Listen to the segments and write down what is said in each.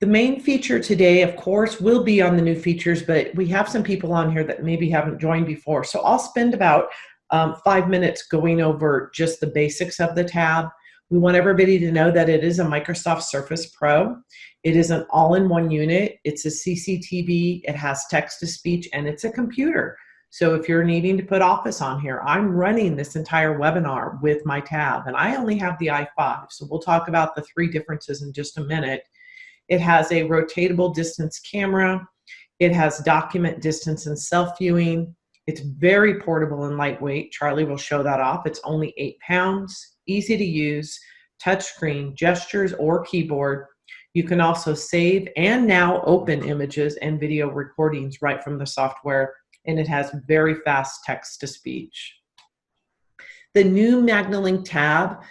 The main feature today, of course, will be on the new features, but we have some people on here that maybe haven't joined before. So I'll spend about 5 minutes going over just the basics of the tab. We want everybody to know that it is a Microsoft Surface Pro. It is an all-in-one unit. It's a CCTV, it has text-to-speech, and it's a computer. So if you're needing to put Office on here, I'm running this entire webinar with my tab, and I only have the i5. So we'll talk about the three differences in just a minute. It has a rotatable distance camera. It has document distance and self-viewing. It's very portable and lightweight. Charlie will show that off. It's only 8 pounds, easy to use, touchscreen, gestures, or keyboard. You can also save and now open images and video recordings right from the software, and it has very fast text-to-speech. The new MagniLink Tab,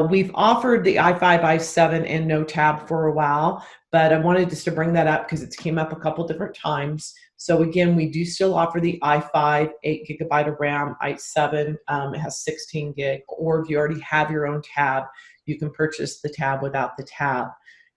we've offered the i5, i7, and no tab for a while, but I wanted just to bring that up because it's came up a couple different times. So again, we do still offer the i5, 8 GB of RAM, i7, it has 16 gig, or if you already have your own tab, you can purchase the tab without the tab.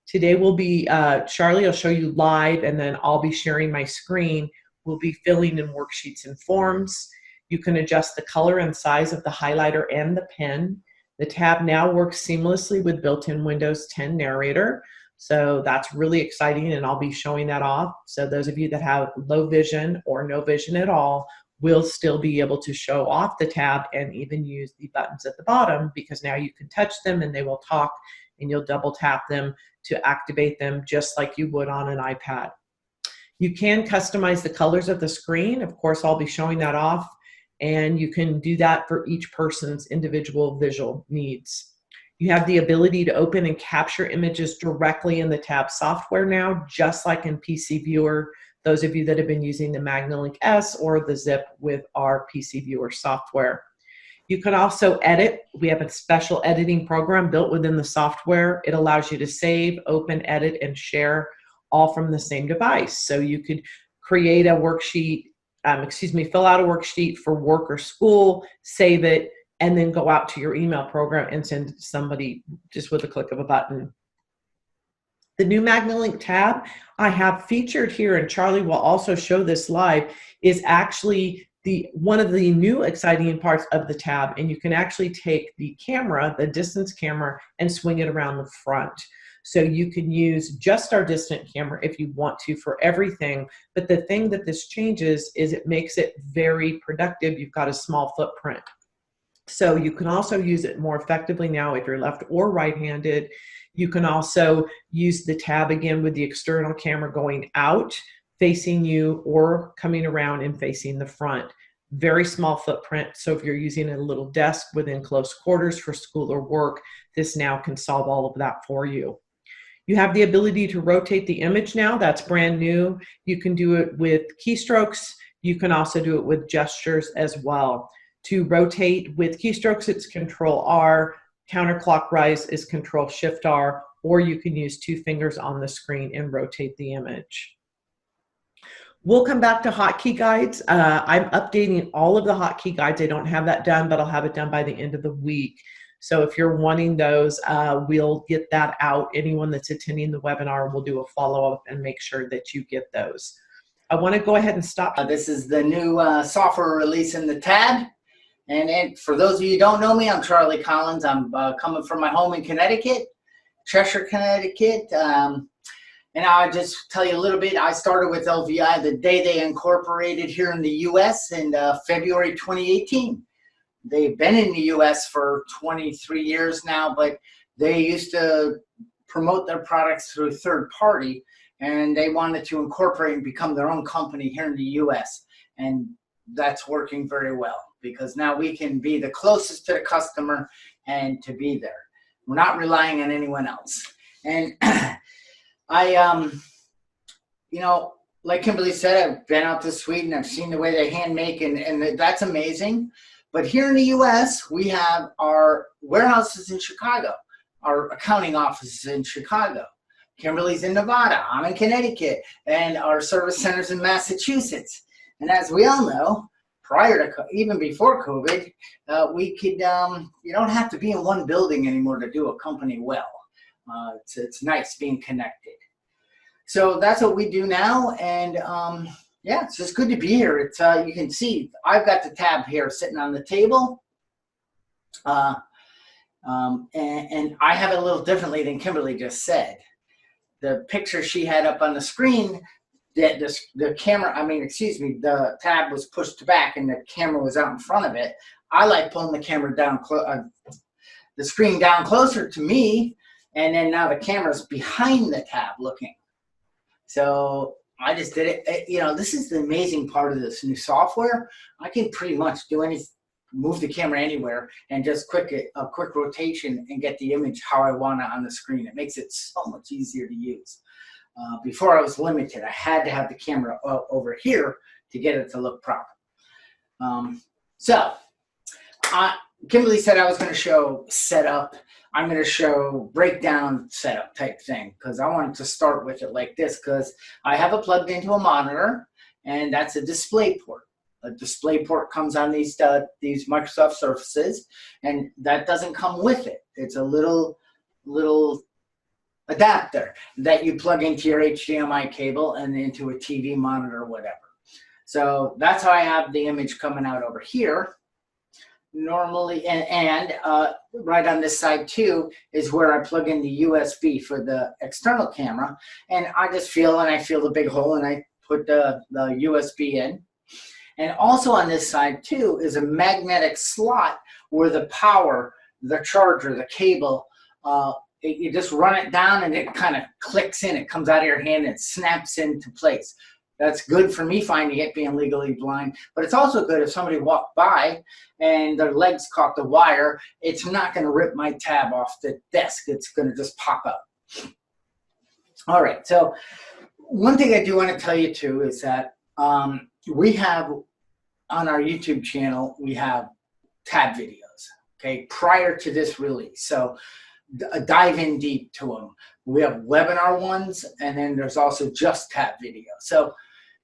Today will be, Charlie will show you live, and then I'll be sharing my screen. We'll be filling in worksheets and forms. You can adjust the color and size of the highlighter and the pen. The tab now works seamlessly with built-in Windows 10 Narrator. So that's really exciting, and I'll be showing that off. So those of you that have low vision or no vision at all will still be able to show off the tab and even use the buttons at the bottom, because now you can touch them and they will talk, and you'll double tap them to activate them just like you would on an iPad. You can customize the colors of the screen. Of course, I'll be showing that off, and you can do that for each person's individual visual needs. You have the ability to open and capture images directly in the tab software now, just like in PC Viewer, those of you that have been using the MagniLink S or the Zip with our PC Viewer software. You can also edit. We have a special editing program built within the software. It allows you to save, open, edit, and share all from the same device. So you could create a worksheet, fill out a worksheet for work or school, save it, and then go out to your email program and send it to somebody just with a click of a button. The new MagniLink Tab I have featured here, and Charlie will also show this live, is actually one of the new exciting parts of the tab, and you can actually take the camera, the distance camera, and swing it around the front. So you can use just our distant camera if you want to for everything, but the thing that this changes is it makes it very productive. You've got a small footprint. So you can also use it more effectively now if you're left or right-handed. You can also use the tab again with the external camera going out, facing you, or coming around and facing the front. Very small footprint, so if you're using a little desk within close quarters for school or work, this now can solve all of that for you. You have the ability to rotate the image now. That's brand new. You can do it with keystrokes. You can also do it with gestures as well. To rotate with keystrokes, it's Control-R. Counterclockwise is Control-Shift-R, or you can use 2 fingers on the screen and rotate the image. We'll come back to hotkey guides. I'm updating all of the hotkey guides. I don't have that done, but I'll have it done by the end of the week. So if you're wanting those, we'll get that out. Anyone that's attending the webinar will do a follow-up and make sure that you get those. I want to go ahead and stop. This is the new software release in the tab. And for those of you who don't know me, I'm Charlie Collins. I'm coming from my home in Connecticut, Cheshire, Connecticut. And I'll just tell you a little bit. I started with LVI the day they incorporated here in the U.S. in February 2018. They've been in the U.S. for 23 years now, but they used to promote their products through a third party, and they wanted to incorporate and become their own company here in the U.S. And that's working very well, because now we can be the closest to the customer and to be there. We're not relying on anyone else. And you know, like Kimberly said, I've been out to Sweden. I've seen the way they hand make, and that's amazing. But here in the U.S., we have our warehouses in Chicago, our accounting offices in Chicago. Kimberly's in Nevada, I'm in Connecticut, and our service centers in Massachusetts. And as we all know, prior to, even before COVID, we could, you don't have to be in one building anymore to do a company well. It's nice being connected. So that's what we do now, and yeah, it's just good to be here. It's you can see I've got the tab here sitting on the table, and I have it a little differently than Kimberly just said. The picture she had up on the screen, that the camera, the tab was pushed back and the camera was out in front of it. I like pulling the camera down, the screen down closer to me, and then now the camera's behind the tab looking. So I just did it. You know, this is the amazing part of this new software. I can pretty much do anything, move the camera anywhere, and just a quick rotation and get the image how I want it on the screen. It makes it so much easier to use. Before I was limited. I had to have the camera over here to get it to look proper. Kimberly said I was going to show setup. I'm going to show breakdown setup type thing because I wanted to start with it like this because I have it plugged into a monitor, and that's a display port. A display port comes on these Microsoft Surfaces, and that doesn't come with it. It's a little adapter that you plug into your HDMI cable and into a TV monitor or whatever. So that's how I have the image coming out over here. Normally, and right on this side too is where I plug in the USB for the external camera, and I feel the big hole and I put the USB in. And also on this side too is a magnetic slot where the power, the charger, the cable, you just run it down and it kind of clicks in. It comes out of your hand and snaps into place. That's good for me finding it, being legally blind, but it's also good if somebody walked by and their legs caught the wire. It's not going to rip my tab off the desk. It's going to just pop up. All right, so one thing I do want to tell you too is that we have on our YouTube channel, we have tab videos, okay, prior to this release. So dive in deep to them. We have webinar ones, and then there's also just tab video. So,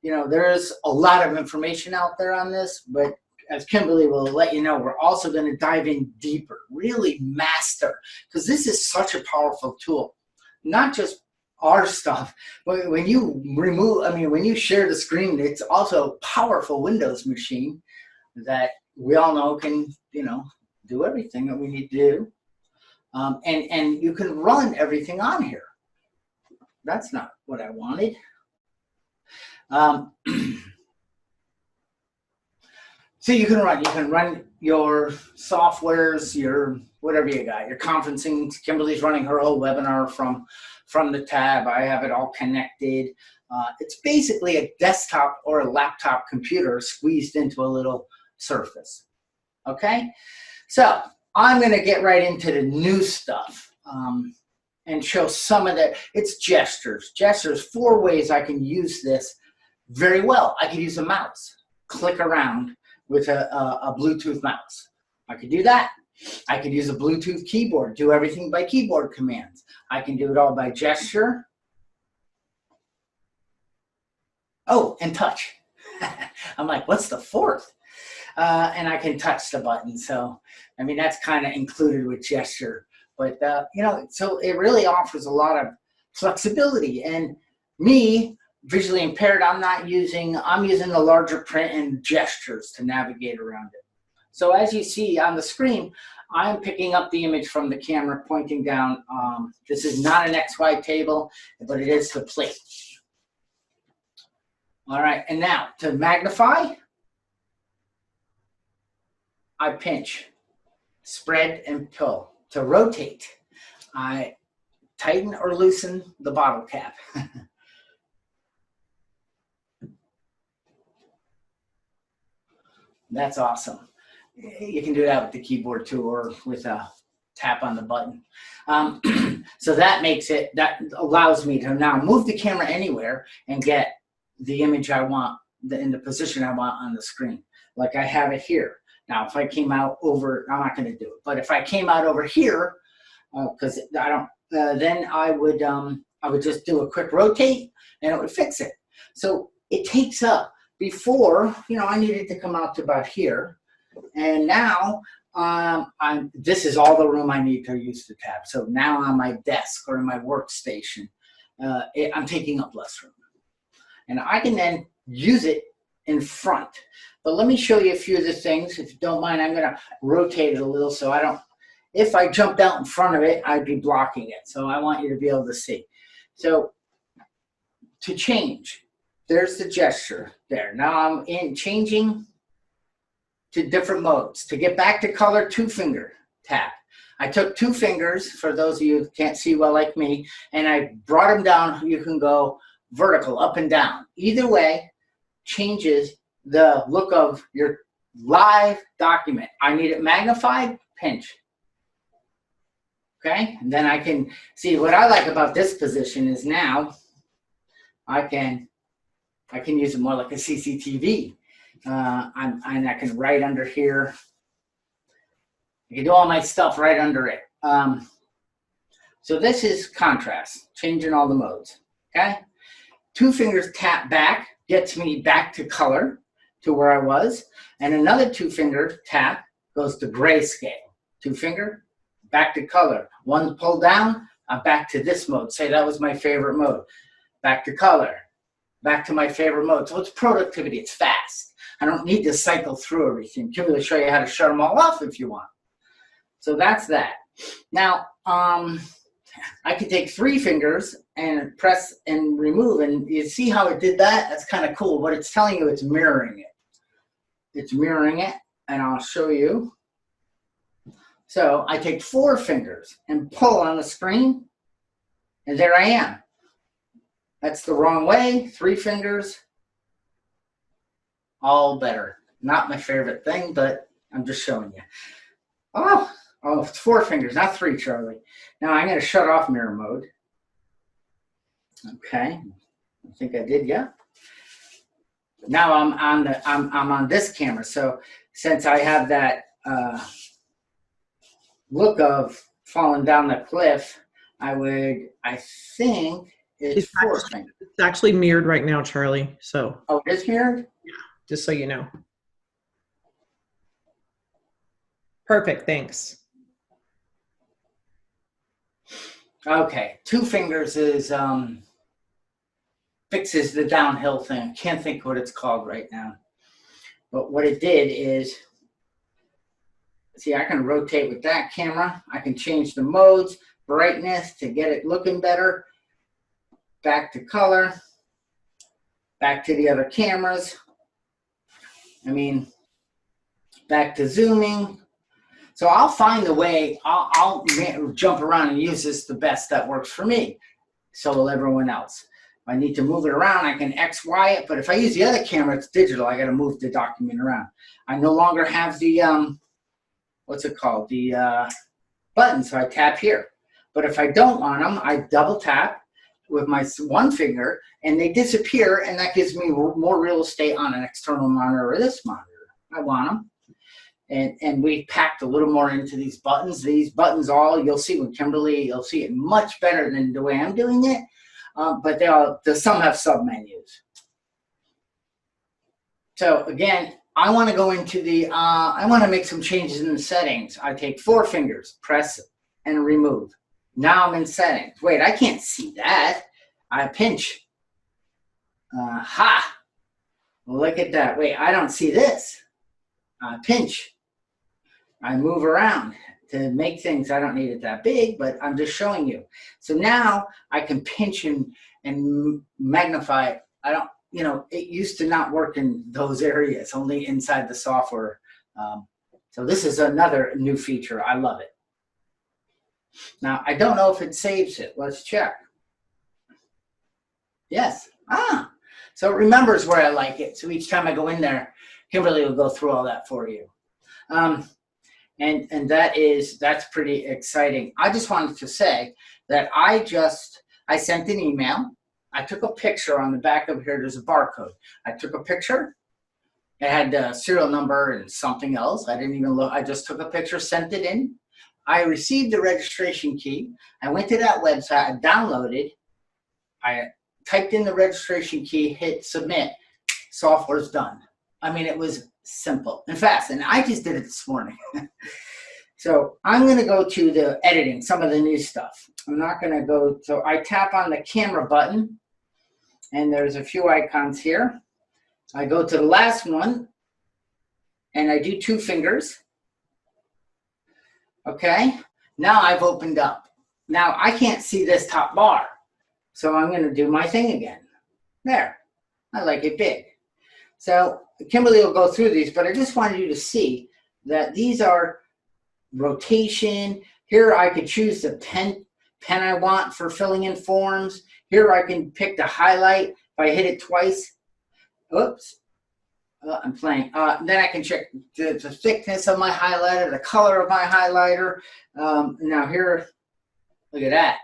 you know, there's a lot of information out there on this, but as Kimberly will let you know, we're also going to dive in deeper, really master, because this is such a powerful tool. Not just our stuff, but when you when you share the screen, it's also a powerful Windows machine that we all know can, you know, do everything that we need to do. And you can run everything on here. That's not what I wanted. So you can run your softwares, your whatever you got, your conferencing. Kimberly's running her whole webinar from the tab. I have it all connected. It's basically a desktop or a laptop computer squeezed into a little Surface. Okay, so I'm going to get right into the new stuff and show some of the, it's gestures. Gestures, 4 ways I can use this very well. I could use a mouse, click around with a Bluetooth mouse. I could do that. I could use a Bluetooth keyboard, do everything by keyboard commands. I can do it all by gesture. Oh, and touch. I'm like, what's the 4th? And I can touch the button. So, I mean, that's kind of included with gesture. But, you know, so it really offers a lot of flexibility. And me, visually impaired, I'm using the larger print and gestures to navigate around it. So as you see on the screen, I'm picking up the image from the camera pointing down. This is not an XY table, but it is the plate. All right, and now to magnify, I pinch, spread, and pull. To rotate, I tighten or loosen the bottle cap. That's awesome. You can do that with the keyboard too, or with a tap on the button. So that allows me to now move the camera anywhere and get the image I want, in the position I want on the screen. Like I have it here. Now, if I came out over, I'm not going to do it, but if I came out over here, because I don't, then I would just do a quick rotate and it would fix it. So it takes up, before, you know, I needed to come out to about here, and now this is all the room I need to use the tab. So now on my desk or in my workstation, I'm taking up less room. And I can then use it in front. But let me show you a few of the things. If you don't mind, I'm going to rotate it a little so I don't, if I jumped out in front of it, I'd be blocking it. So I want you to be able to see. So to change, there's the gesture there. Now I'm changing to different modes. To get back to color, 2-finger tap. I took 2 fingers, for those of you who can't see well like me, and I brought them down. You can go vertical, up and down. Either way changes the look of your live document. I need it magnified, pinch. Okay, and then I can see what I like about this position is now I can use it more like a CCTV. And I can write under here. I can do all my stuff right under it. So this is contrast, changing all the modes. Okay, 2 fingers tap back gets me back to color, to where I was, and another 2-finger tap goes to grayscale. 2-finger, back to color. 1 pull down, I'm back to this mode. Say that was my favorite mode. Back to color, back to my favorite mode. So it's productivity, it's fast. I don't need to cycle through everything. Kimberly will show you how to shut them all off if you want. So that's that. Now, I could take 3 fingers and press and remove, and you see how it did that? That's kind of cool, but it's telling you it's mirroring it. It's mirroring it, and I'll show you. So I take 4 fingers and pull on the screen, and there I am. That's the wrong way. 3 fingers, all better. Not my favorite thing, but I'm just showing you. Oh, it's 4 fingers, not 3, Charlie. Now I'm going to shut off mirror mode. Okay, I think I did, yeah. Now I'm on this camera. So since I have that look of falling down the cliff, I think it's 4 fingers. It's actually mirrored right now, Charlie. So. Oh, it is mirrored? Yeah, just so you know. Perfect, thanks. Okay, 2 fingers is fixes the downhill thing. Can't think what it's called right now. But what it did is, see, I can rotate with that camera. I can change the modes, brightness to get it looking better. Back to color. Back to the other cameras. I mean, back to zooming. So I'll find the way, I'll jump around and use this the best that works for me. So will everyone else. If I need to move it around, I can X, Y it. But if I use the other camera, it's digital. I got to move the document around. I no longer have the, what's it called? The button, so I tap here. But if I don't want them, I double tap with my 1 finger, and they disappear, and that gives me more real estate on an external monitor or this monitor. I want them. And we packed a little more into these buttons. These buttons you'll see with Kimberly, you'll see it much better than the way I'm doing it. But some have sub-menus. So again, I want to go into the, I want to make some changes in the settings. I take 4 fingers, press and remove. Now I'm in settings. Wait, I can't see that. I pinch. Ha! Look at that. Wait, I don't see this. Pinch. I move around to make things, I don't need it that big, but I'm just showing you. So now I can pinch and magnify it. It used to not work in those areas, only inside the software. So this is another new feature. I love it. Now, I don't know if it saves it. Let's check. Yes. So it remembers where I like it. So each time I go in there, Kimberly will go through all that for you. And that's pretty exciting. I just wanted to say that I sent an email. I took a picture on the back of here. There's a barcode. I took a picture. It had the serial number and something else. I didn't even look. I just took a picture, sent it in. I received the registration key. I went to that website. I downloaded. I typed in the registration key, hit submit. Software's done. I mean, it was simple and fast. And I just did it this morning. So I'm going to go to the editing, some of the new stuff. I'm not going to go, so I tap on the camera button, and there's a few icons here. I go to the last one, and I do 2 fingers. Okay, now I've opened up. Now I can't see this top bar, so I'm going to do my thing again. There, I like it big. So Kimberly will go through these, but I just wanted you to see that these are rotation. Here I could choose the pen I want for filling in forms. Here I can pick the highlight. If I hit it twice, oops, I'm playing. Then I can check the thickness of my highlighter, the color of my highlighter. Now here, look at that.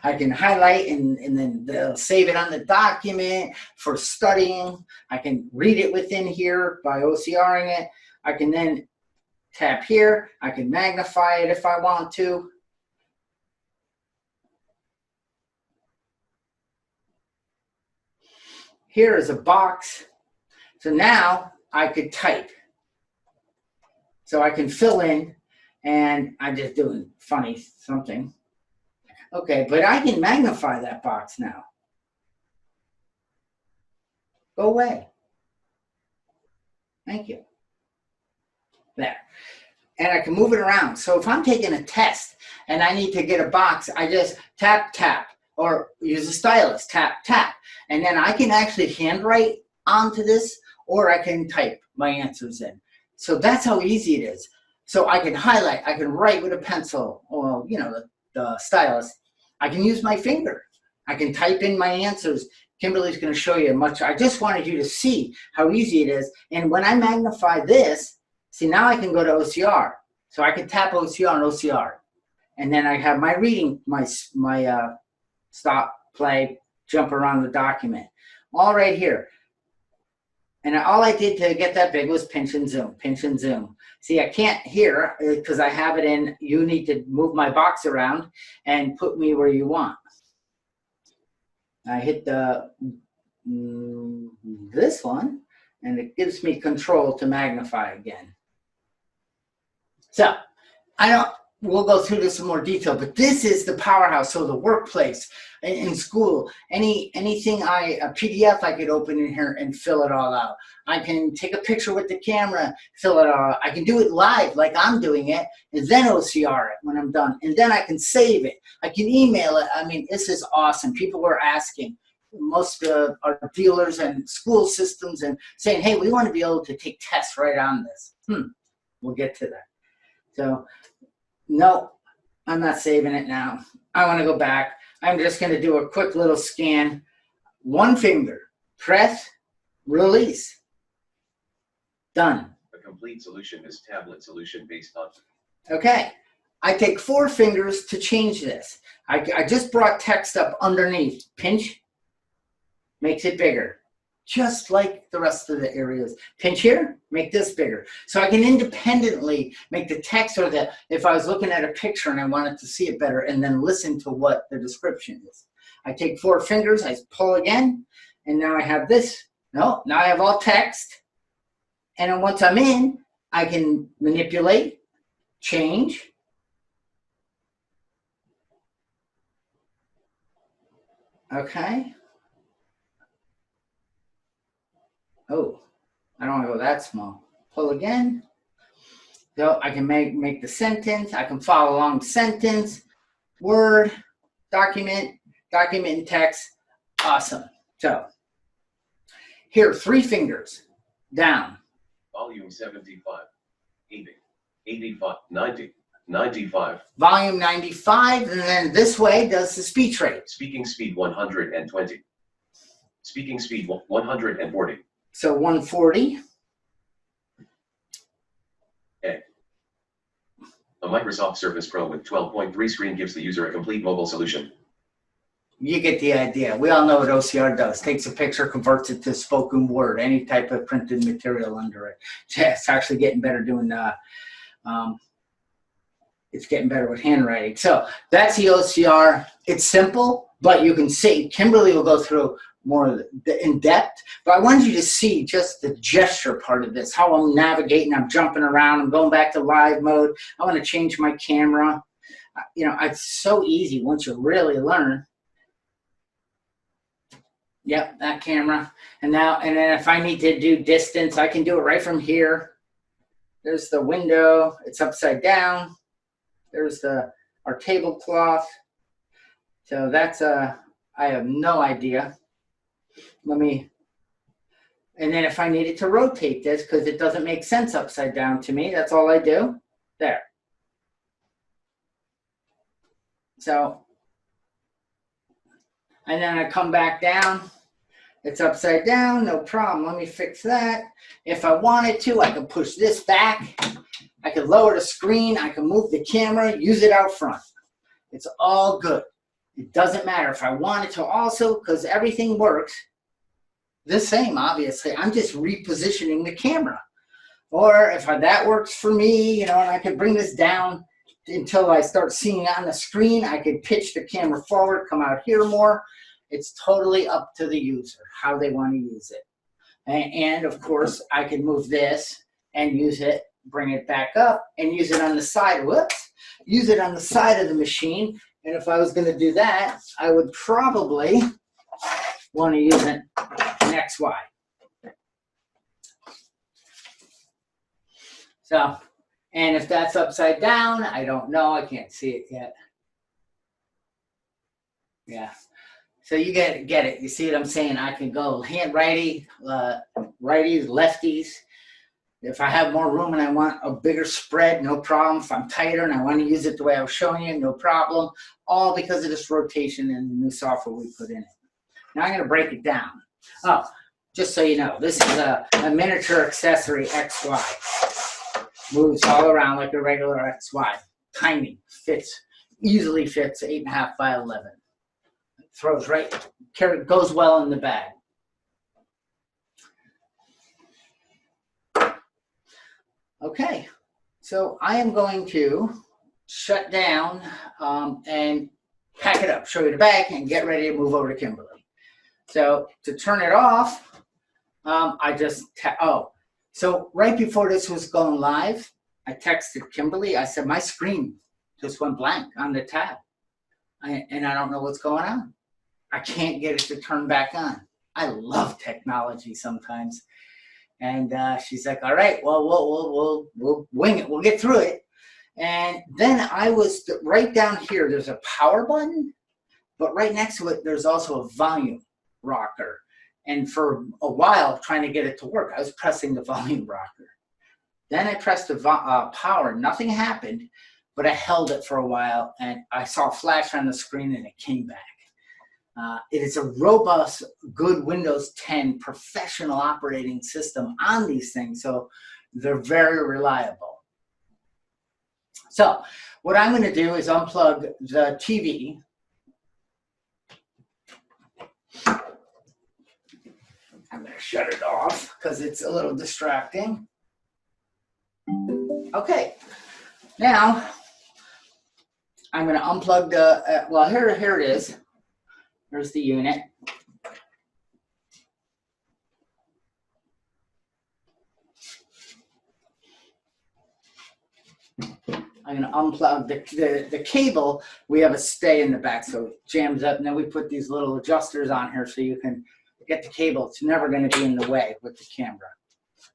I can highlight and then they'll save it on the document for studying. I can read it within here by OCRing it. I can then tap here. I can magnify it if I want to. Here is a box. So now I could type. So I can fill in, and I'm just doing funny something. Okay, but I can magnify that box now. Go away. Thank you. There. And I can move it around. So if I'm taking a test and I need to get a box, I just tap, tap, or use a stylus, tap, tap. And then I can actually handwrite onto this, or I can type my answers in. So that's how easy it is. So I can highlight, I can write with a pencil, or, you know, the stylus. I can use my finger. I can type in my answers. Kimberly's going to show you much. I just wanted you to see how easy it is. And when I magnify this, see, now I can go to OCR. So I can tap OCR and OCR. And then I have my reading, my stop, play, jump around the document. All right here. And all I did to get that big was pinch and zoom, pinch and zoom. See, I can't here because I have it in, you need to move my box around and put me where you want. I hit the this one, and it gives me control to magnify again. So, we'll go through this in more detail, but this is the powerhouse. So the workplace, in school, anything a PDF I could open in here and fill it all out. I can take a picture with the camera, fill it all out. I can do it live like I'm doing it, and then OCR it when I'm done. And then I can save it. I can email it. I mean, this is awesome. People were asking, most our dealers and school systems, and saying, hey, we want to be able to take tests right on this. We'll get to that. So, no, I'm not saving it now. I want to go back. I'm just going to do a quick little scan. 1 finger, press, release. Done. A complete solution is tablet solution based on. Okay. I take 4 fingers to change this. I just brought text up underneath. Pinch, makes it bigger. Just like the rest of the areas. Pinch here, make this bigger. So I can independently make the text, or if I was looking at a picture and I wanted to see it better, and then listen to what the description is. I take 4 fingers, I pull again, and now I have this. No, now I have all text. And then once I'm in, I can manipulate, change. Okay. Oh, I don't want to go that small. Pull again. So I can make the sentence. I can follow along the sentence. Word, document, document and text. Awesome. So here, 3 fingers down. Volume 75, 80, 85, 90, 95. Volume 95, and then this way does the speech rate. Speaking speed 120. Speaking speed 140. So 140. A Microsoft Surface Pro with 12.3 screen gives the user a complete mobile solution. You get the idea. We all know what OCR does. Takes a picture, converts it to spoken word, any type of printed material under it. It's actually getting better doing it's getting better with handwriting. So that's the OCR. It's simple, but you can see, Kimberly will go through more in depth, but I wanted you to see just the gesture part of this, how I'm navigating, I'm jumping around, I'm going back to live mode. I want to change my camera. You know, it's so easy once you really learn. Yep, that camera. And then if I need to do distance, I can do it right from here. There's the window. It's upside down. There's our tablecloth. So that's I have no idea. And then if I needed to rotate this, because it doesn't make sense upside down to me, that's all I do. There. So, and then I come back down. It's upside down, no problem. Let me fix that. If I wanted to, I could push this back. I could lower the screen. I can move the camera, use it out front. It's all good. It doesn't matter if I wanted to also, because everything works the same, obviously. I'm just repositioning the camera. Or if that works for me, you know, and I could bring this down until I start seeing it on the screen, I could pitch the camera forward, come out here more. It's totally up to the user, how they want to use it. And of course, I can move this and use it, bring it back up, and use it on the side. Whoops. Use it on the side of the machine. And if I was going to do that, I would probably want to use an XY. So, and if that's upside down, I don't know. I can't see it yet. Yeah. So you get it. You see what I'm saying? I can go righty, righties, lefties. If I have more room and I want a bigger spread, no problem. If I'm tighter and I want to use it the way I was showing you, no problem. All because of this rotation and the new software we put in it. Now I'm going to break it down. Oh, just so you know, this is a miniature accessory XY. Moves all around like a regular XY. Tiny, easily fits 8.5 by 11. Throws right, goes well in the bag. Okay, so I am going to shut down and pack it up, show you the bag, and get ready to move over to Kimberly. So to turn it off, so right before this was going live, I texted Kimberly. I said, my screen just went blank on the tab, and I don't know what's going on. I can't get it to turn back on. I love technology sometimes. And she's like, all right, well, we'll wing it. We'll get through it. And then I was right down here. There's a power button, but right next to it, there's also a volume rocker. And for a while, trying to get it to work, I was pressing the volume rocker. Then I pressed the power. Nothing happened, but I held it for a while, and I saw a flash on the screen, and it came back. It is a robust, good Windows 10 professional operating system on these things, so they're very reliable. So what I'm going to do is unplug the TV. I'm going to shut it off because it's a little distracting. Okay, now I'm going to unplug the, well, here it is. There's the unit. I'm going to unplug the cable. We have a stay in the back, so it jams up, and then we put these little adjusters on here so you can get the cable. It's never going to be in the way with the camera.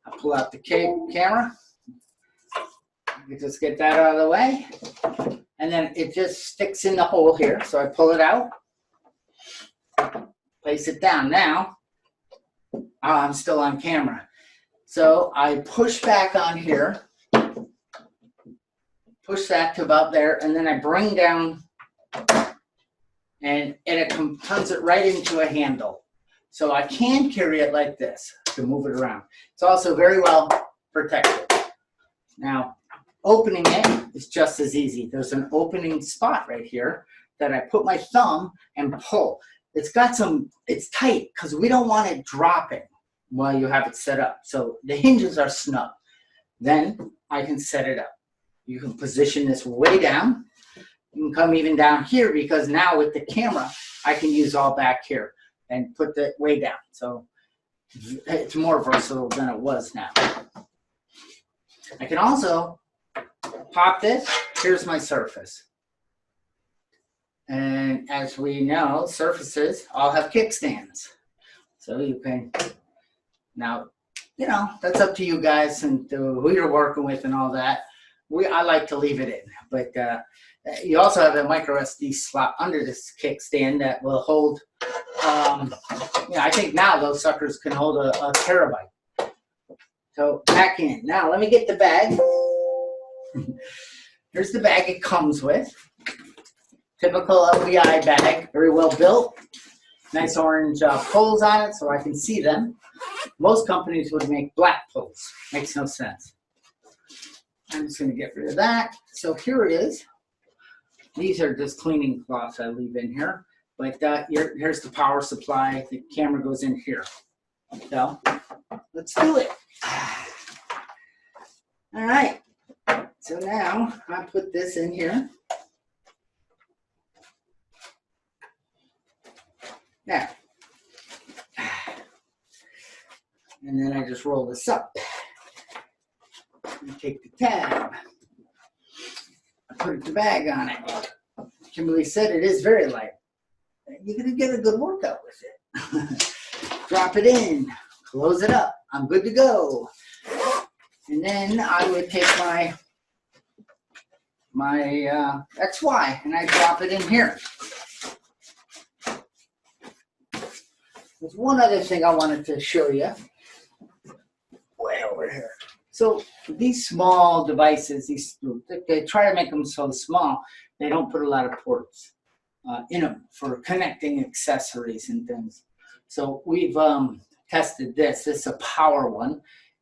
I pull out the camera. You just get that out of the way, and then it just sticks in the hole here. So I pull it out. Place it down. Now, I'm still on camera. So I push back on here, push that to about there, and then I bring down, and it turns it right into a handle. So I can carry it like this to move it around. It's also very well protected. Now, opening it is just as easy. There's an opening spot right here that I put my thumb and pull. It's tight because we don't want it dropping while you have it set up. So the hinges are snug. Then I can set it up. You can position this way down. You can come even down here because now with the camera, I can use all back here and put the way down. So it's more versatile than it was now. I can also pop this. Here's my Surface. And as we know, surfaces all have kickstands. So you can, now, you know, that's up to you guys and who you're working with and all that. I like to leave it in, but you also have a micro SD slot under this kickstand that will hold, I think now those suckers can hold a terabyte. So back in. Now let me get the bag. Here's the bag it comes with. Typical LVI bag, very well built. Nice orange poles on it so I can see them. Most companies would make black poles. Makes no sense. I'm just going to get rid of that. So here it is. These are just cleaning cloths I leave in here. But here's the power supply. The camera goes in here. So let's do it. All right. So now I put this in here. Now, and then I just roll this up. And take the tab. I put the bag on it. Kimberly said it is very light. You're going to get a good workout with it. Drop it in. Close it up. I'm good to go. And then I would take my XY and I drop it in here. There's one other thing I wanted to show you. Way over here. So these small devices, they try to make them so small, they don't put a lot of ports in them for connecting accessories and things. So we've tested this. This is a power one,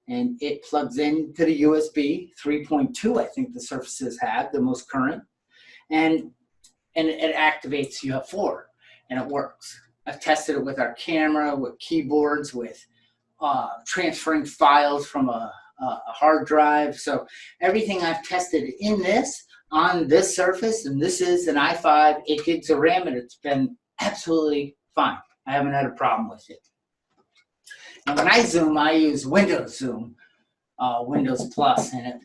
and it plugs into the USB 3.2, I think the Surfaces have, the most current. And it activates, you have 4, and it works. I've tested it with our camera, with keyboards, with transferring files from a hard drive. So everything I've tested in this, on this Surface, and this is an i5, 8 gigs of RAM, and it's been absolutely fine. I haven't had a problem with it. And when I zoom, I use Windows Zoom, Windows Plus, and it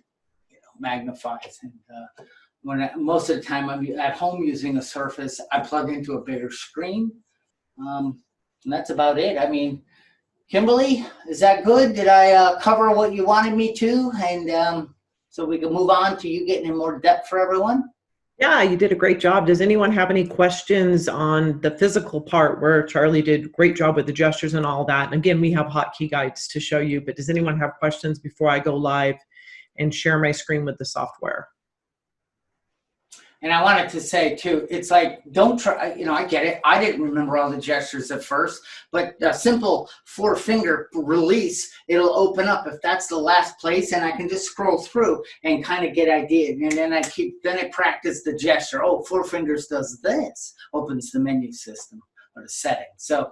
magnifies. And most of the time I'm at home using a Surface, I plug into a bigger screen. And that's about it. I mean, Kimberly, is that good? Did I cover what you wanted me to? And so we can move on to you getting in more depth for everyone? Yeah, you did a great job. Does anyone have any questions on the physical part where Charlie did a great job with the gestures and all that? And again, we have hotkey guides to show you, but does anyone have questions before I go live and share my screen with the software? And I wanted to say too, it's like, don't try, I get it. I didn't remember all the gestures at first, but a simple 4-finger release, it'll open up if that's the last place, and I can just scroll through and kind of get ideas. And then I practice the gesture. Oh, 4 fingers does this, opens the menu system or the settings. So,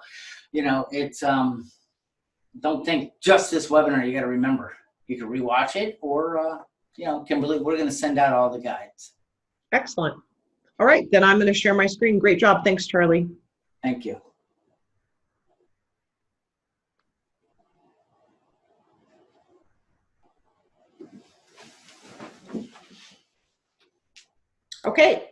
it's, don't think just this webinar, you got to remember. You can rewatch it or, Kimberly, we're going to send out all the guides. Excellent. All right, then I'm going to share my screen. Great job. Thanks, Charlie. Thank you. Okay,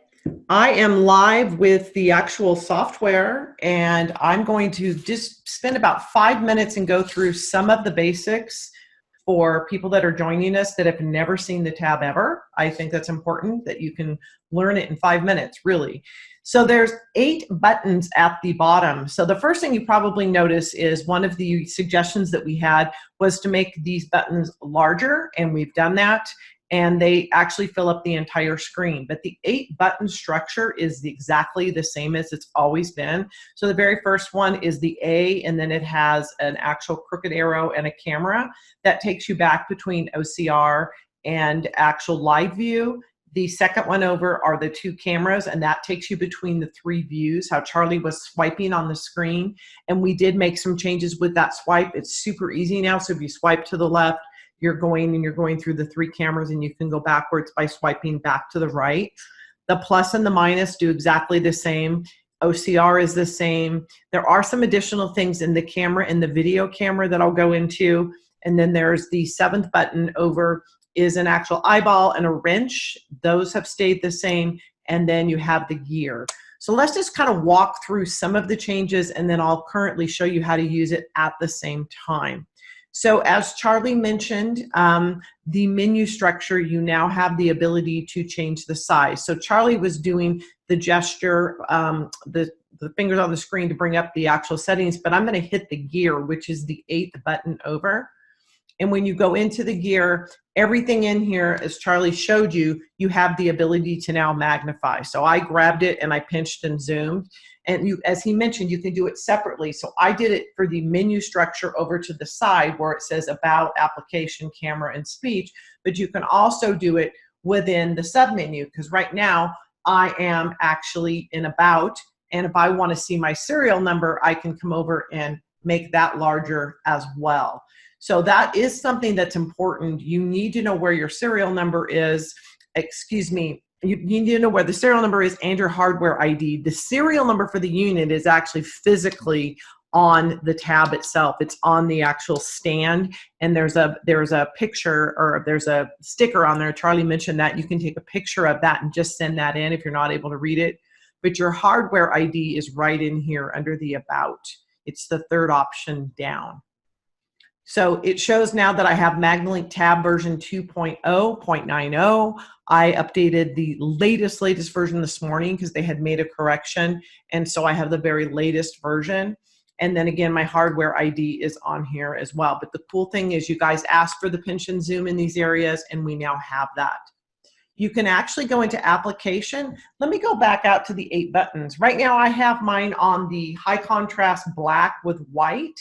I am live with the actual software, and I'm going to just spend about 5 minutes and go through some of the basics for people that are joining us that have never seen the tab ever. I think that's important that you can learn it in 5 minutes, really. So there's 8 buttons at the bottom. So the first thing you probably notice is one of the suggestions that we had was to make these buttons larger, and we've done that, and they actually fill up the entire screen. But the 8 button structure is exactly the same as it's always been. So the very first one is the A, and then it has an actual crooked arrow and a camera that takes you back between OCR and actual live view. The second one over are the 2 cameras, and that takes you between the 3 views, how Charlie was swiping on the screen. And we did make some changes with that swipe. It's super easy now. So if you swipe to the left, you're going through the 3 cameras, and you can go backwards by swiping back to the right. The plus and the minus do exactly the same. OCR is the same. There are some additional things in the camera, in the video camera, that I'll go into. And then there's the 7th button over is an actual eyeball and a wrench. Those have stayed the same. And then you have the gear. So let's just kind of walk through some of the changes, and then I'll currently show you how to use it at the same time. So as Charlie mentioned, the menu structure, you now have the ability to change the size. So Charlie was doing the gesture, the fingers on the screen to bring up the actual settings, but I'm going to hit the gear, which is the 8th button over. And when you go into the gear, everything in here, as Charlie showed you, you have the ability to now magnify. So I grabbed it and I pinched and zoomed. And you, as he mentioned, you can do it separately. So I did it for the menu structure over to the side where it says about, application, camera, and speech. But you can also do it within the submenu, because right now I am actually in about. And if I want to see my serial number, I can come over and make that larger as well. So that is something that's important. You need to know where your serial number is. Excuse me. You need to know where the serial number is and your hardware ID. The serial number for the unit is actually physically on the tab itself. It's on the actual stand, and there's a picture, or there's a sticker on there. Charlie mentioned that you can take a picture of that and just send that in if you're not able to read it. But your hardware ID is right in here under the about. It's the third option down. So it shows now that I have MagniLink Tab version 2.0.90. I updated the latest version this morning because they had made a correction. And so I have the very latest version. And then again, my hardware ID is on here as well. But the cool thing is you guys asked for the pinch and zoom in these areas, and we now have that. You can actually go into application. Let me go back out to the 8 buttons. Right now I have mine on the high contrast black with white,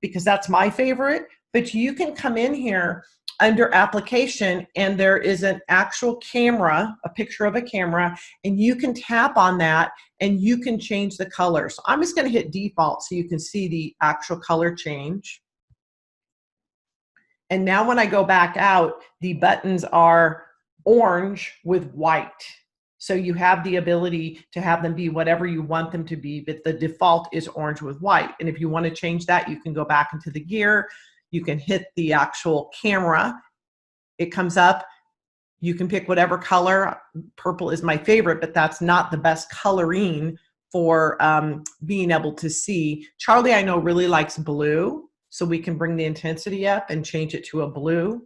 because that's my favorite. But you can come in here under application, and there is an actual camera, a picture of a camera, and you can tap on that and you can change the color. So I'm just going to hit default so you can see the actual color change. And now when I go back out, the buttons are orange with white. So you have the ability to have them be whatever you want them to be, but the default is orange with white. And if you want to change that, you can go back into the gear. You can hit the actual camera. It comes up. You can pick whatever color. Purple is my favorite, but that's not the best coloring for being able to see. Charlie, I know, really likes blue. So we can bring the intensity up and change it to a blue.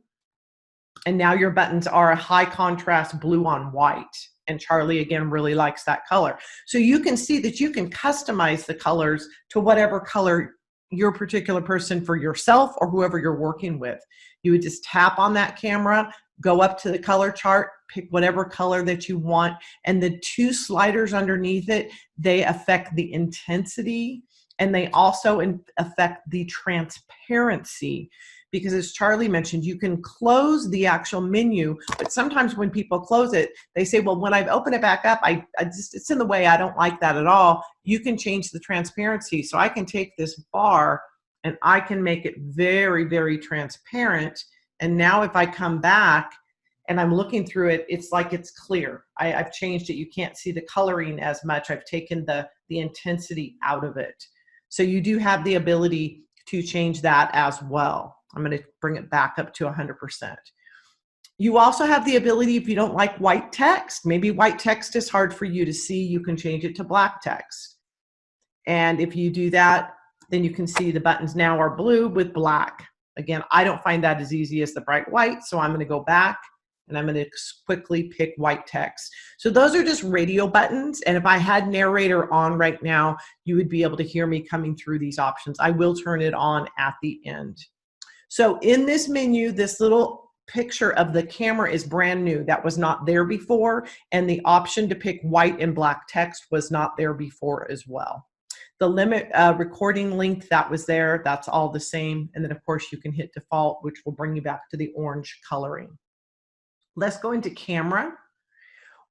And now your buttons are a high contrast blue on white. And Charlie, again, really likes that color. So you can see that you can customize the colors to whatever color your particular person, for yourself or whoever you're working with. You would just tap on that camera, go up to the color chart, pick whatever color that you want. And the 2 sliders underneath it, they affect the intensity, and they also affect the transparency. Because as Charlie mentioned, you can close the actual menu, but sometimes when people close it, they say, well, when I've opened it back up, it's in the way, I don't like that at all. You can change the transparency. So I can take this bar and I can make it very, very transparent. And now if I come back and I'm looking through it, it's like it's clear. I've changed it. You can't see the coloring as much. I've taken the intensity out of it. So you do have the ability to change that as well. I'm going to bring it back up to 100%. You also have the ability, if you don't like white text, maybe white text is hard for you to see, you can change it to black text. And if you do that, then you can see the buttons now are blue with black. Again, I don't find that as easy as the bright white, so I'm going to go back and I'm going to quickly pick white text. So those are just radio buttons. And if I had Narrator on right now, you would be able to hear me coming through these options. I will turn it on at the end. So in this menu, this little picture of the camera is brand new. That was not there before. And the option to pick white and black text was not there before as well. The limit recording length, that was there. That's all the same. And then of course you can hit default, which will bring you back to the orange coloring. Let's go into camera.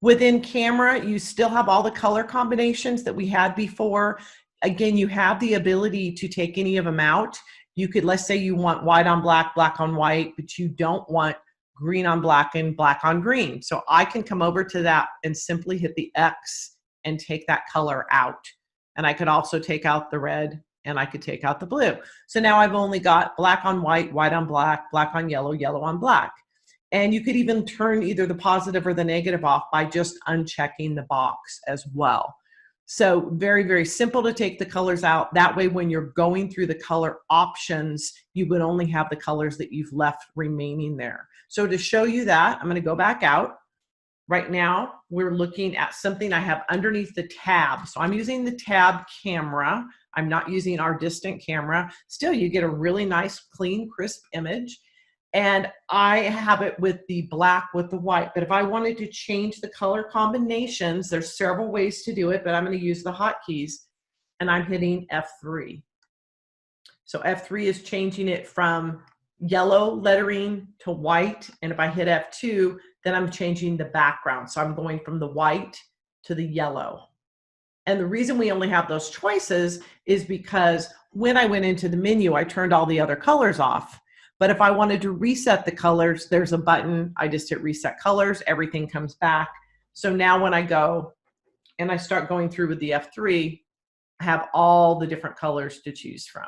Within camera, you still have all the color combinations that we had before. Again, you have the ability to take any of them out. You could, let's say you want white on black, black on white, but you don't want green on black and black on green. So I can come over to that and simply hit the X and take that color out. And I could also take out the red, and I could take out the blue. So now I've only got black on white, white on black, black on yellow, yellow on black. And you could even turn either the positive or the negative off by just unchecking the box as well. So very, very simple to take the colors out. That way, when you're going through the color options, you would only have the colors that you've left remaining there. So to show you that, I'm going to go back out. Right now, we're looking at something I have underneath the tab. So I'm using the tab camera. I'm not using our distant camera. Still, you get a really nice, clean, crisp image. And I have it with the black with the white. But if I wanted to change the color combinations, there's several ways to do it, but I'm going to use the hotkeys, and I'm hitting F3. So F3 is changing it from yellow lettering to white. And if I hit F2, then I'm changing the background. So I'm going from the white to the yellow. And the reason we only have those choices is because when I went into the menu, I turned all the other colors off. But if I wanted to reset the colors, there's a button. I just hit reset colors, everything comes back. So now when I go and I start going through with the F3, I have all the different colors to choose from.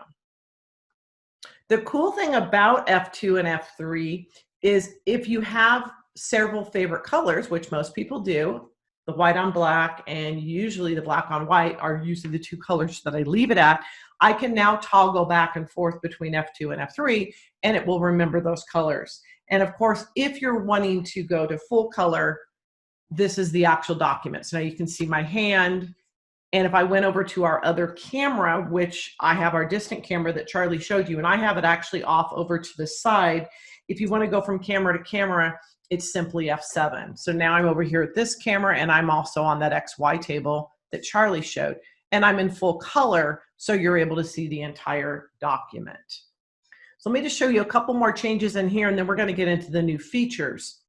The cool thing about F2 and F3 is if you have several favorite colors, which most people do, the white on black and usually the black on white are usually the two colors that I leave it at, I can now toggle back and forth between F2 and F3, and it will remember those colors. And of course, if you're wanting to go to full color, this is the actual document. So now you can see my hand. And if I went over to our other camera, which I have our distant camera that Charlie showed you, and I have it actually off over to the side. If you want to go from camera to camera, it's simply F7. So now I'm over here at this camera, and I'm also on that XY table that Charlie showed. And I'm in full color, so you're able to see the entire document. So let me just show you a couple more changes in here, and then we're going to get into the new features.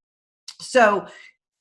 So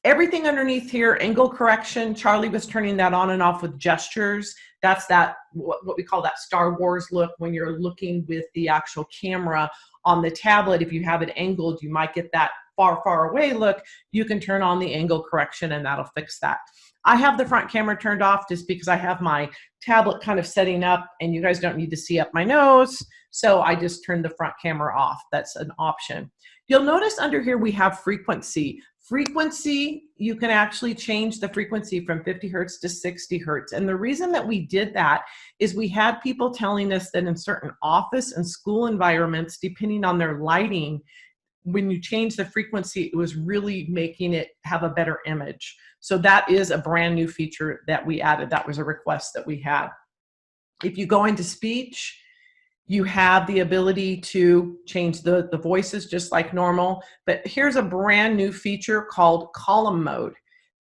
everything underneath here, angle correction, Charlie was turning that on and off with gestures. That's that, what we call that Star Wars look when you're looking with the actual camera on the tablet. If you have it angled, you might get that far, far away look. You can turn on the angle correction and that'll fix that. I have the front camera turned off just because I have my tablet kind of setting up and you guys don't need to see up my nose. So I just turned the front camera off. That's an option. You'll notice under here we have frequency. Frequency, you can actually change the frequency from 50 hertz to 60 hertz. And the reason that we did that is we had people telling us that in certain office and school environments, depending on their lighting, when you change the frequency, it was really making it have a better image. So that is a brand new feature that we added. That was a request that we had. If you go into speech, you have the ability to change the voices just like normal, but here's a brand new feature called column mode.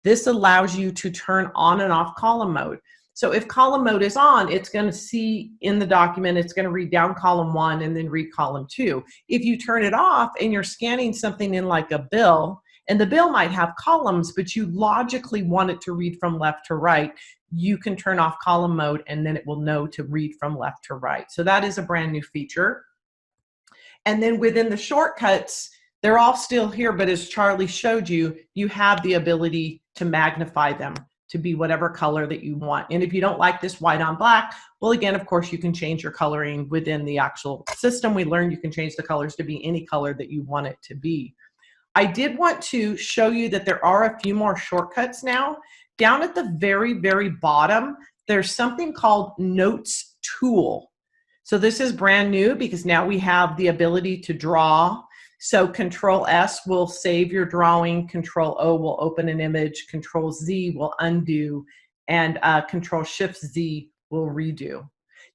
This allows you to turn on and off column mode. So if column mode is on, it's going to see in the document, it's going to read down column 1 and then read column 2. If you turn it off and you're scanning something in like a bill, and the bill might have columns, but you logically want it to read from left to right, you can turn off column mode and then it will know to read from left to right. So that is a brand new feature. And then within the shortcuts, they're all still here, but as Charlie showed you, you have the ability to magnify them to be whatever color that you want. And if you don't like this white on black, well, again, of course, you can change your coloring within the actual system. We learned you can change the colors to be any color that you want it to be. I did want to show you that there are a few more shortcuts now. Down at the very, very bottom, there's something called Notes Tool. So this is brand new because now we have the ability to draw. So Control S will save your drawing, Control O will open an image, Control Z will undo, and Control Shift Z will redo.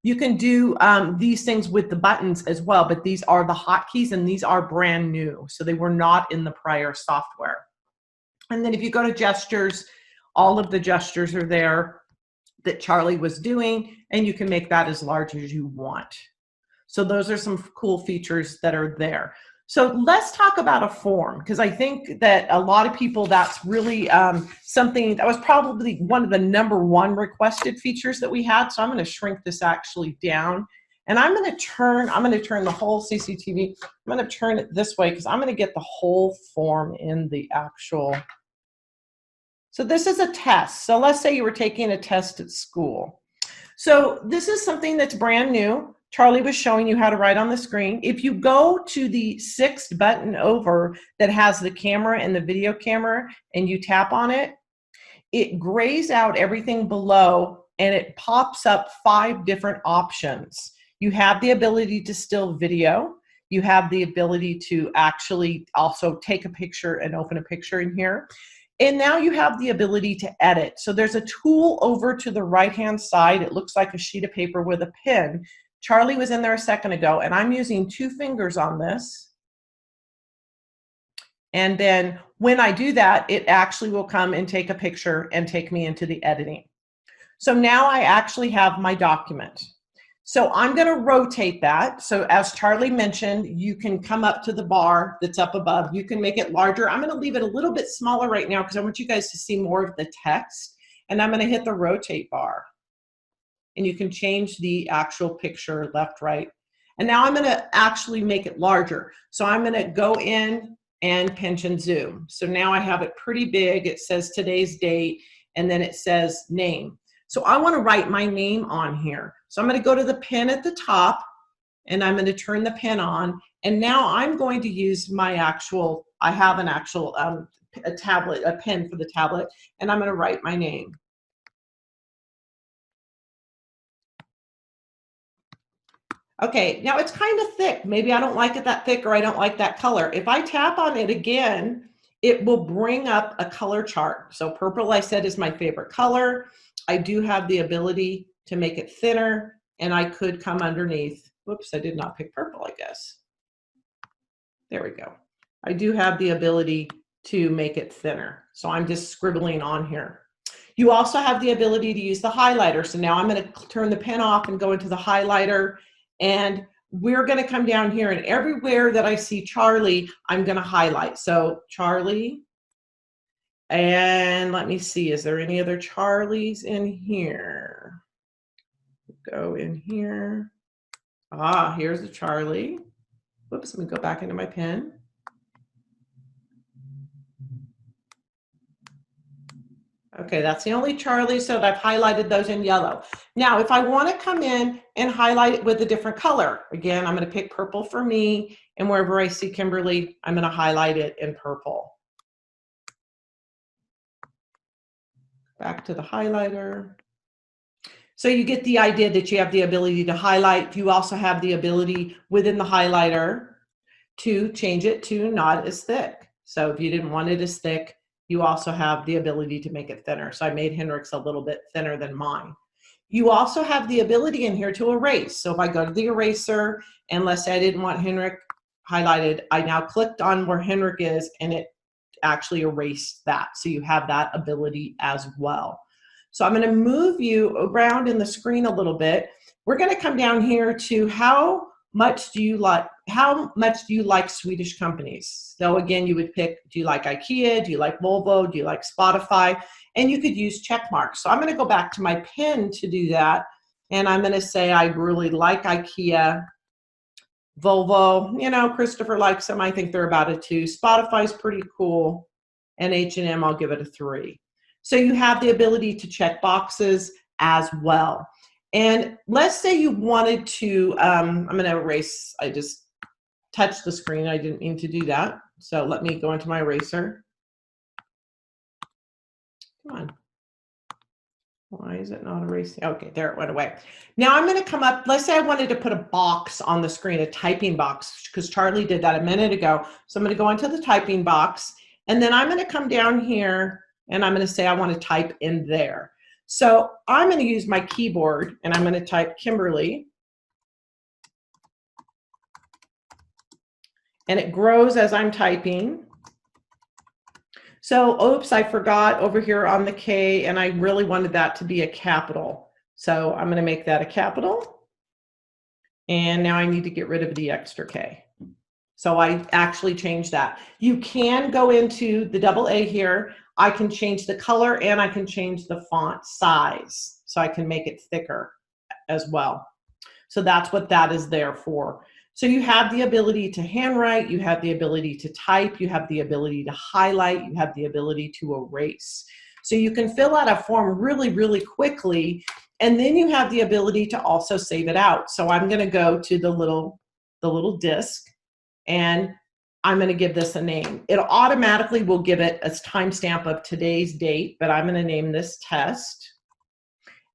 You can do these things with the buttons as well, but these are the hotkeys and these are brand new. So they were not in the prior software. And then if you go to gestures, all of the gestures are there that Charlie was doing, and you can make that as large as you want. So those are some cool features that are there. So let's talk about a form, because I think that a lot of people, that's really something that was probably one of the #1 requested features that we had. So I'm going to shrink this actually down, and I'm going to turn the whole CCTV. I'm going to turn it this way because I'm going to get the whole form in the actual. So this is a test. So let's say you were taking a test at school. So this is something that's brand new. Charlie was showing you how to write on the screen. If you go to the 6th button over that has the camera and the video camera and you tap on it, it grays out everything below and it pops up 5 different options. You have the ability to still video. You have the ability to actually also take a picture and open a picture in here. And now you have the ability to edit. So there's a tool over to the right-hand side. It looks like a sheet of paper with a pen. Charlie was in there a second ago, and I'm using 2 fingers on this. And then when I do that, it actually will come and take a picture and take me into the editing. So now I actually have my document. So I'm going to rotate that. So as Charlie mentioned, you can come up to the bar that's up above. You can make it larger. I'm going to leave it a little bit smaller right now because I want you guys to see more of the text. And I'm going to hit the rotate bar. And you can change the actual picture left, right. And now I'm going to actually make it larger. So I'm going to go in and pinch and zoom. So now I have it pretty big. It says today's date, and then it says name. So I want to write my name on here. So I'm going to go to the pen at the top, and I'm going to turn the pen on. And now I'm going to use my actual, I have an actual a tablet, a pen for the tablet, and I'm going to write my name. Okay, now it's kind of thick. Maybe I don't like it that thick, or I don't like that color. If I tap on it again, it will bring up a color chart. So purple, I said, is my favorite color. I do have the ability to make it thinner, and I could come underneath. Whoops, I did not pick purple, I guess. There we go. I do have the ability to make it thinner. So I'm just scribbling on here. You also have the ability to use the highlighter. So now I'm going to turn the pen off and go into the highlighter. And we're going to come down here, and everywhere that I see Charlie, I'm going to highlight. So Charlie, and let me see, is there any other Charlies in here? Go in here. Ah, here's a Charlie. Whoops, let me go back into my pen. Okay, that's the only Charlie, so I've highlighted those in yellow. Now, if I want to come in and highlight it with a different color, again, I'm going to pick purple for me, and wherever I see Kimberly, I'm going to highlight it in purple. Back to the highlighter. So you get the idea that you have the ability to highlight. You also have the ability within the highlighter to change it to not as thick. So if you didn't want it as thick, you also have the ability to make it thinner. So I made Henrik's a little bit thinner than mine. You also have the ability in here to erase. So if I go to the eraser, and let's say I didn't want Henrik highlighted, I now clicked on where Henrik is, and it actually erased that. So you have that ability as well. So I'm going to move you around in the screen a little bit. We're going to come down here to how much do you like Swedish companies? So again, you would pick, do you like IKEA? Do you like Volvo? Do you like Spotify? And you could use Checkmarks. So I'm going to go back to my pen to do that. And I'm going to say I really like IKEA. Volvo, you know, Christopher likes them. I think they're about a 2. Spotify's pretty cool. And H&M, I'll give it a 3. So you have the ability to check boxes as well. And let's say you wanted to, I'm going to erase, I just touched the screen. I didn't mean to do that. So let me go into my eraser. Come on. Why is it not erasing? Okay, there it went away. Now I'm going to come up, let's say I wanted to put a box on the screen, a typing box, because Charlie did that a minute ago. So I'm going to go into the typing box, and then I'm going to come down here, and I'm going to say I want to type in there. So I'm going to use my keyboard, and I'm going to type Kimberly. And it grows as I'm typing. So, oops, I forgot over here on the K, and I really wanted that to be a capital. So I'm going to make that a capital. And now I need to get rid of the extra K. So I actually changed that. You can go into the double A here. I can change the color, and I can change the font size. So I can make it thicker as well. So that's what that is there for. So you have the ability to handwrite, you have the ability to type, you have the ability to highlight, you have the ability to erase. So you can fill out a form really, really quickly, and then you have the ability to also save it out. So I'm going to go to the little disc, and I'm going to give this a name. It automatically will give it a timestamp of today's date, but I'm going to name this test.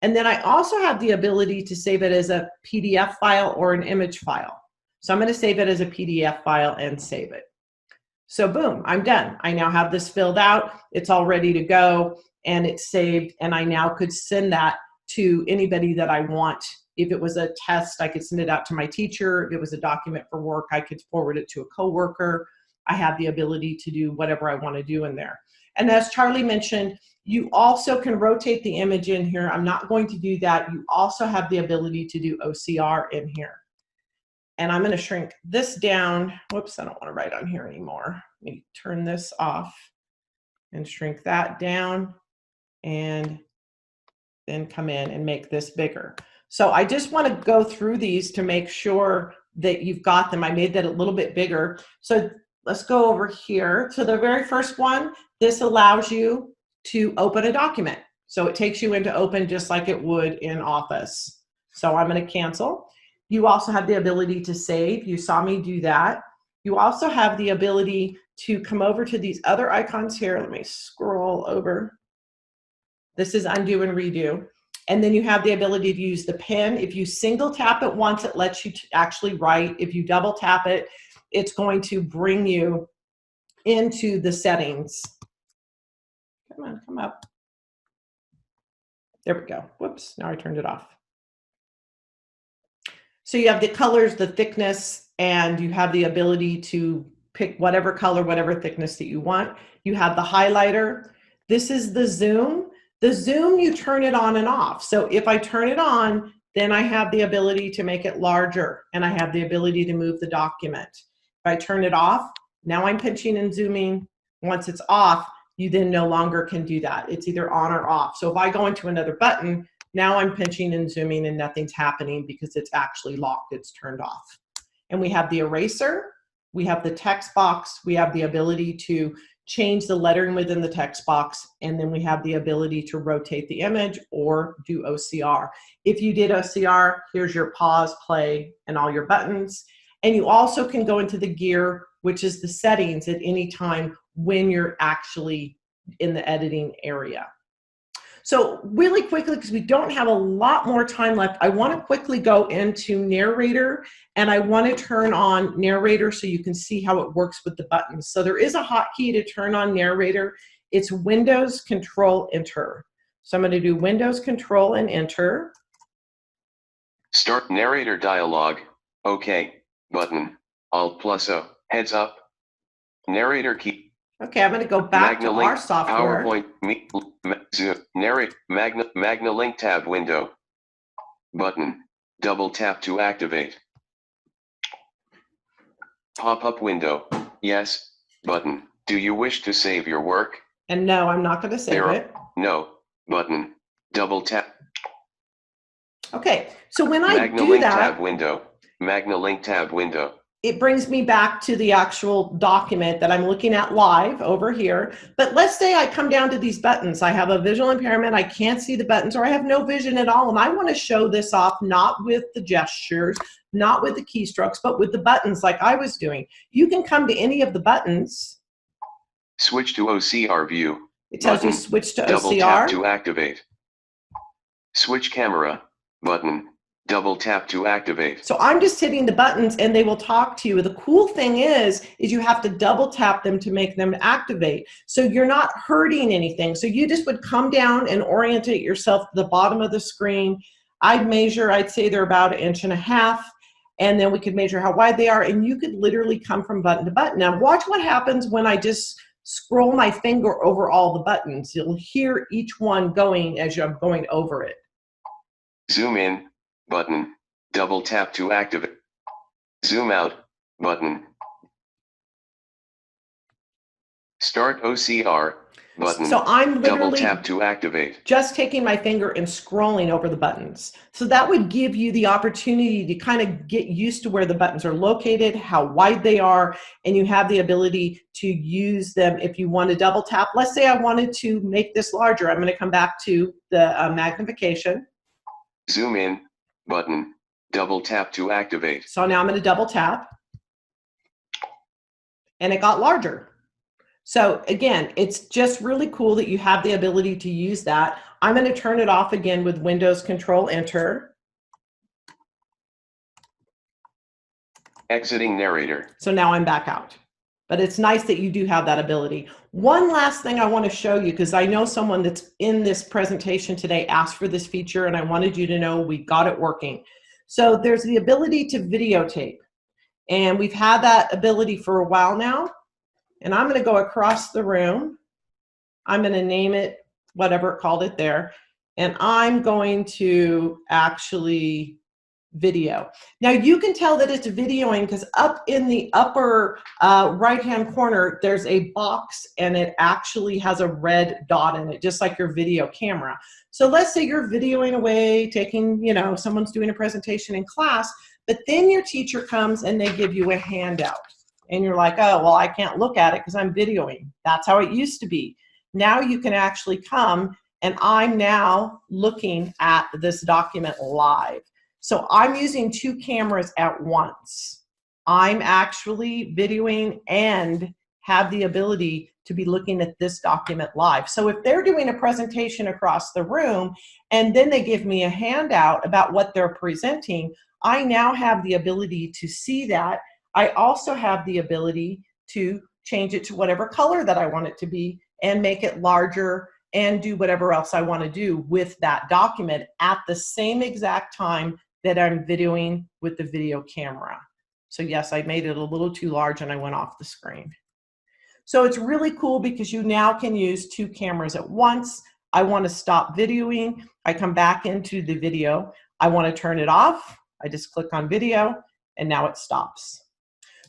And then I also have the ability to save it as a PDF file or an image file. So I'm going to save it as a PDF file and save it. So boom, I'm done. I now have this filled out. It's all ready to go and it's saved. And I now could send that to anybody that I want. If it was a test, I could send it out to my teacher. If it was a document for work, I could forward it to a coworker. I have the ability to do whatever I want to do in there. And as Charlie mentioned, you also can rotate the image in here. I'm not going to do that. You also have the ability to do OCR in here. And I'm going to shrink this down. Whoops, I don't want to write on here anymore. Let me turn this off and shrink that down and then come in and make this bigger. So I just want to go through these to make sure that you've got them. I made that a little bit bigger. So let's go over here. So the very first one, this allows you to open a document. So it takes you into Open just like it would in Office. So I'm going to cancel. You also have the ability to save. You saw me do that. You also have the ability to come over to these other icons here. Let me scroll over. This is undo and redo. And then you have the ability to use the pen. If you single tap it once, it lets you actually write. If you double tap it, it's going to bring you into the settings. Come on, come up. There we go. Whoops, now I turned it off. So you have the colors, the thickness, and you have the ability to pick whatever color, whatever thickness that you want. You have the highlighter. This is the zoom. The zoom, you turn it on and off. So if I turn it on, then I have the ability to make it larger, and I have the ability to move the document. If I turn it off, now I'm pinching and zooming. Once it's off, you then no longer can do that. It's either on or off. So if I go into another button, now I'm pinching and zooming and nothing's happening because it's actually locked, it's turned off. And we have the eraser, we have the text box, we have the ability to change the lettering within the text box, and then we have the ability to rotate the image or do OCR. If you did OCR, here's your pause, play, and all your buttons. And you also can go into the gear, which is the settings at any time when you're actually in the editing area. So really quickly, because we don't have a lot more time left, I want to quickly go into Narrator, and I want to turn on Narrator so you can see how it works with the buttons. So there is a hotkey to turn on Narrator. It's Windows Control Enter. So I'm going to do Windows Control and Enter. Start Narrator dialog. OK. Button. Alt plus O. Heads up. Narrator key. Okay, I'm going to go back to our software. PowerPoint, Zoom, Narrate, MagniLink Tab window. Button. Double tap to activate. Pop-up window. Yes. Button. Do you wish to save your work? And no, I'm not going to save it. No. Button. Double tap. Okay, so when I do MagniLink that, Tab window. MagniLink Tab window. it brings me back to the actual document that I'm looking at live over here. But let's say I come down to these buttons. I have a visual impairment, I can't see the buttons, or I have no vision at all, and I want to show this off not with the gestures, not with the keystrokes, but with the buttons like I was doing. You can come to any of the buttons. Switch to OCR view. It tells you Button. switch to Double OCR. tap to activate. Switch camera. Button. Double tap to activate. So I'm just hitting the buttons and they will talk to you. The cool thing is you have to double tap them to make them activate. So you're not hurting anything. So you just would come down and orientate yourself to the bottom of the screen. I'd measure, I'd say they're about 1.5 inches, and then we could measure how wide they are, and you could literally come from button to button. Now watch what happens when I just scroll my finger over all the buttons. You'll hear each one going as I'm going over it. Zoom in. Button. Double tap to activate. Zoom out. Button. Start OCR. Button. So I'm Double literally tap to activate. just taking my finger and scrolling over the buttons. So that would give you the opportunity to kind of get used to where the buttons are located, how wide they are, and you have the ability to use them if you want to double tap. Let's say I wanted to make this larger. I'm going to come back to the magnification. Zoom in. Button. Double tap to activate. So now I'm going to double tap. And it got larger. So again, it's just really cool that you have the ability to use that. I'm going to turn it off again with Windows Control Enter. Exiting narrator. So now I'm back out. But it's nice that you do have that ability. One last thing I want to show you, because I know someone that's in this presentation today asked for this feature, and I wanted you to know we got it working. So there's the ability to videotape. And we've had that ability for a while now. And I'm going to go across the room. I'm going to name it whatever it called it there. And I'm going to actually video. Now you can tell that it's videoing because up in the upper right-hand corner, there's a box and it actually has a red dot in it, just like your video camera. So let's say you're videoing away, taking, you know, someone's doing a presentation in class, but then your teacher comes and they give you a handout. And you're like, oh, well, I can't look at it because I'm videoing. That's how it used to be. Now you can actually come and I'm now looking at this document live. So I'm using two cameras at once. I'm actually videoing and have the ability to be looking at this document live. So if they're doing a presentation across the room and then they give me a handout about what they're presenting, I now have the ability to see that. I also have the ability to change it to whatever color that I want it to be and make it larger and do whatever else I want to do with that document at the same exact time that I'm videoing with the video camera. So yes, I made it a little too large and I went off the screen. So it's really cool because you now can use two cameras at once. I want to stop videoing. I come back into the video. I want to turn it off. I just click on video and now it stops.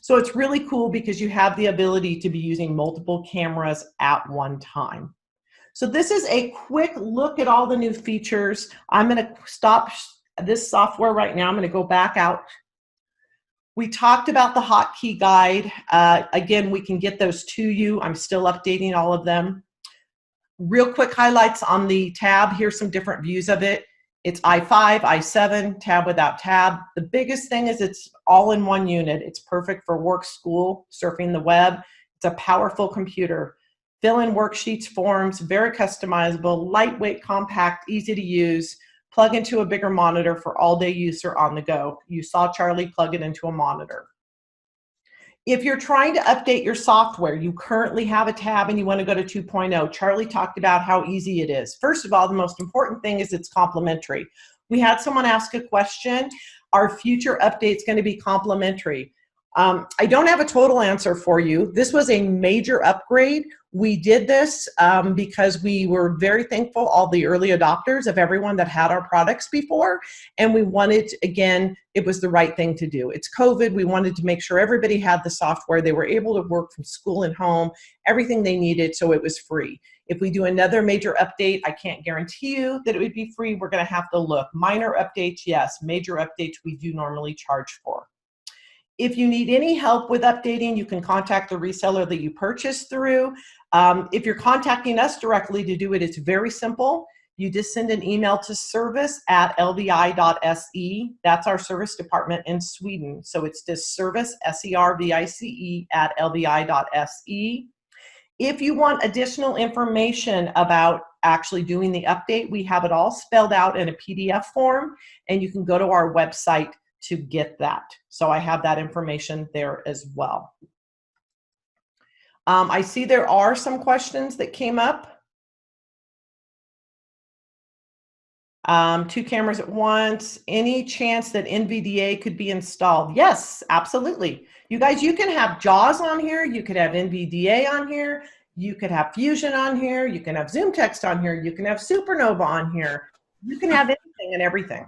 So it's really cool because you have the ability to be using multiple cameras at one time. So this is a quick look at all the new features. I'm going to stop this software right now. I'm going to go back out. We talked about the hotkey guide. Again, we can get those to you. I'm still updating all of them. Real quick highlights on the tab. Here's some different views of it. It's i5, i7, tab without tab. The biggest thing is it's all in one unit. It's perfect for work, school, surfing the web. It's a powerful computer. Fill in worksheets, forms, very customizable, lightweight, compact, easy to use. Plug into a bigger monitor for all-day use or on the go. You saw Charlie plug it into a monitor. If you're trying to update your software, you currently have a tab and you want to go to 2.0, Charlie talked about how easy it is. First of all, the most important thing is it's complimentary. We had someone ask a question, are future updates going to be complimentary? I don't have a total answer for you. This was a major upgrade. We did this because we were very thankful, all the early adopters of everyone that had our products before, and we wanted, again, it was the right thing to do. It's COVID. We wanted to make sure everybody had the software. They were able to work from school and home, everything they needed, so it was free. If we do another major update, I can't guarantee you that it would be free. We're going to have to look. Minor updates, yes. Major updates, we do normally charge for. If you need any help with updating, you can contact the reseller that you purchased through. If you're contacting us directly to do it, it's very simple. You just send an email to service@lvi.se. That's our service department in Sweden. So it's just service, S-E-R-V-I-C-E, @lvi.se. If you want additional information about actually doing the update, we have it all spelled out in a PDF form, and you can go to our website to get that. So I have that information there as well. I see there are some questions that came up. Two cameras at once. Any chance that NVDA could be installed? Yes, absolutely. You guys, you can have JAWS on here. You could have NVDA on here. You could have Fusion on here. You can have Zoom Text on here. You can have Supernova on here. You can have anything and everything.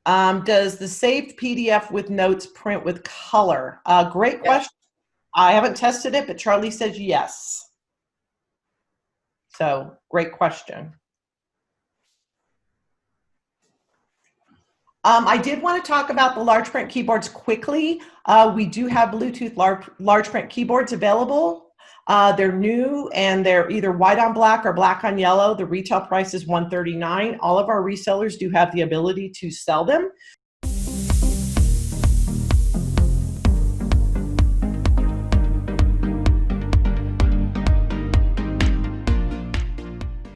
Does the saved PDF with notes print with color? Great question. I haven't tested it, but Charlie says yes. So great question. I did want to talk about the large print keyboards quickly. We do have Bluetooth large print keyboards available. They're new and they're either white on black or black on yellow. The retail price is $139. All of our resellers do have the ability to sell them.